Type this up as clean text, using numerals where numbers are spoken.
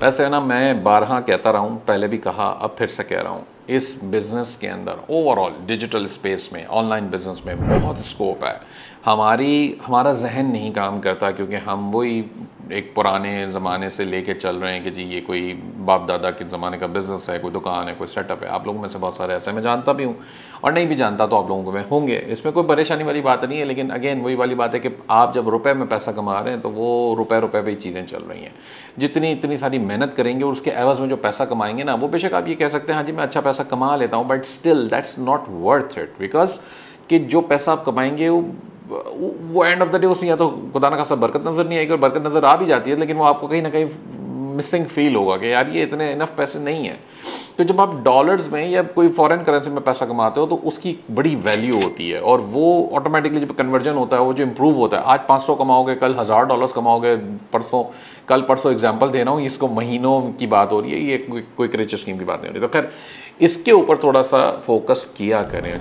वैसे ना मैं बारहा कहता रहा हूँ, पहले भी कहा, अब फिर से कह रहा हूँ, इस बिज़नेस के अंदर ओवरऑल डिजिटल स्पेस में, ऑनलाइन बिज़नेस में बहुत स्कोप है। हमारा जहन नहीं काम करता क्योंकि हम वही एक पुराने ज़माने से लेके चल रहे हैं कि जी ये कोई बाप दादा के ज़माने का बिज़नेस है, कोई दुकान है, कोई सेटअप है। आप लोगों में से बहुत सारे ऐसे मैं जानता भी हूँ और नहीं भी जानता तो आप लोगों में होंगे, इसमें कोई परेशानी वाली बात नहीं है। लेकिन अगेन वही वाली बात है कि आप जब रुपए में पैसा कमा रहे हैं तो वो रुपए पे ही चीज़ें चल रही हैं। जितनी इतनी सारी मेहनत करेंगे और उसके एवज में जो पैसा कमाएंगे ना, वो बेशक आप ये कह सकते हैं हाँ जी मैं अच्छा पैसा कमा लेता हूँ, but still that's not worth it. Because कि जो पैसा आप कमाएंगे वो एंड ऑफ द डे उसमें या तो खुदा ना खासा बरकत नज़र नहीं आएगी, और बरकत नज़र आ भी जाती है लेकिन वो आपको कहीं ना कहीं मिसिंग फील होगा कि यार ये इतने इनफ पैसे नहीं है। तो जब आप डॉलर्स में या कोई फॉरेन करेंसी में पैसा कमाते हो तो उसकी बड़ी वैल्यू होती है, और वो ऑटोमेटिकली जब कन्वर्जन होता है वो जो इंप्रूव होता है, आज 500 कमाओगे कल $1000 कमाओगे, कल परसों एग्जाम्पल दे रहा हूँ, इसको महीनों की बात हो रही है, ये कोई क्रेडिट स्कीम की बात नहीं हो रही। तो खैर इसके ऊपर थोड़ा सा फोकस किया करें।